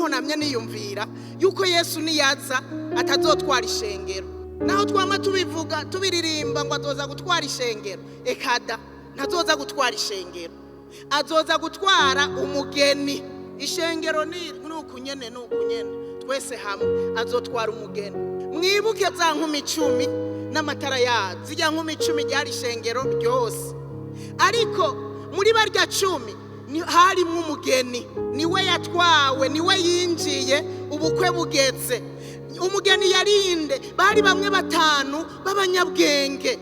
niho namye niyumvira yuko Yesu niyaza atazotwara ishengero. Naho twama tubivuga tubiririmba ngo azoza gutwara ishengero, ekada ntazoza gutwara ishengero, azoza gutwara umugeni. Ishengero ni ukunyene twese hamwe azotwara umugeni. Mwibuke za nkumi 10 n'amatara yazo, zijya nkumi 10 ryari ishengero ryose, ariko muri barya 10 harimwo umugeni, niwe yatwawe, niwe yinjiye, ubukwe bugeze. Umugeni yarinde, bari bamwe 5 b'abanyabwenge,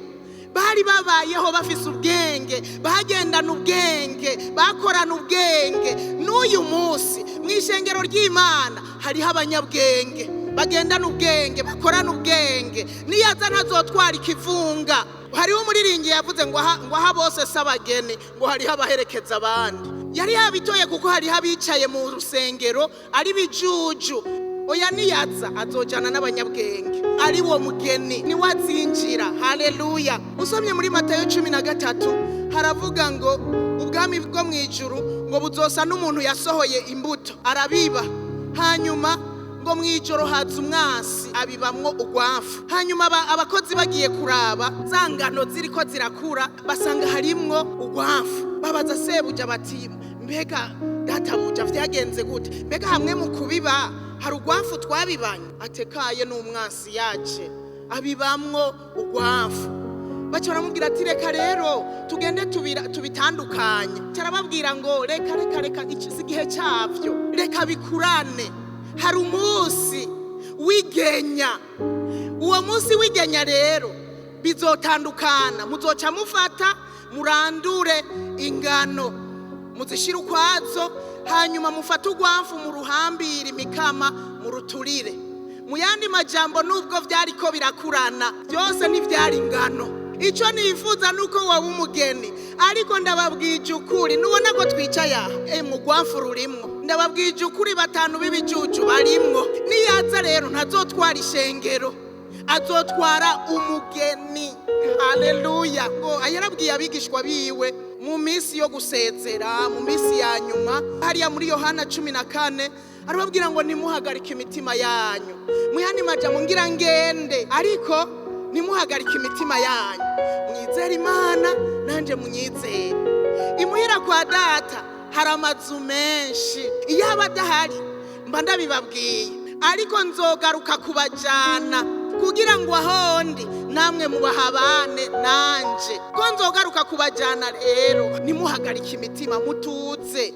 bari babayeho bafise ubwenge, bagendana ubwenge, bakorana ubwenge. N'uyu munsi mw'ishengero ry'Imana hariho abanyabwenge, bagendana ubwenge, bakorana ubwenge. Niyaza ntazotwara ikivunga. Hariho umuriringi yavuze ngo aha bose s'abageni, ngo hariho abaherekeza abandi. Yari yabitoye kuko hariho abicaye mu rusengero ari bijuju. Oya, niyaza azojana n'abanyabwenge, ari wo mugeni niwe azinjira. Haleluya. Usomye muri Matayo 13 haravuga ngo ubwami bwo mwijuru ngo buzosa n'umuntu yasohoye imbuto arabiba, hanyuma ngo mwijoro haza umwasi abibamwo ugwafu. Hanyuma abakozi bagiye kuraba za ngano ziriko zirakura basanga harimwo ugwafu. Babaza sebuja bati, mbega databuja vyagenze gute? Mbega hamwe mu kubiba hari ugwafu twabibanye? Atekaye n'umwasi yaje abibamwo ugwafu. Baca baramubwira ati reka rero tugende tubitandukanye. Tarababwira ngo reka igihe cyavyo, reka bikurane. Hari umunsi wigenya, uwo munsi wigenya rero bizotandukana. Muzoca mufata murandure ingano muzishira ukwazo, hanyuma mufata ugwafu mu ruhambira imikama muruturire. Mu yandi majambo, nubwo vyariko birakurana byose ntivyari ingano. Ico nifuza nuko waba umugeni, ariko ndababwije ukuri, nubona ko twicaye aha mu gwafu rurimwo, ndababwije ukuri 5 b'ibijuju barimwo. Niyaza rero ntazotwara ishengero, azotwara umugeni. Haleluya. Ngo yarabwiye abigishwa biwe mu minsi yo gusezera, mu minsi ya nyuma, hariya muri Yohana 14 arababwira ngo nimuhagarike imitima yanyu. Muyandi majambo ngira ngende, ariko nimuhagarike imitima yanyu, mwizere Imana nanje munyizere. Imuhira kwa data hari amazu menshi, iyo abadahari mba ndabibabwiye, ariko nzogaruka kubajana kugira ngo ahondi namwe mubahabane nanje. Ko nzogaruka kubajana rero nimuhagarike imitima, mutuze.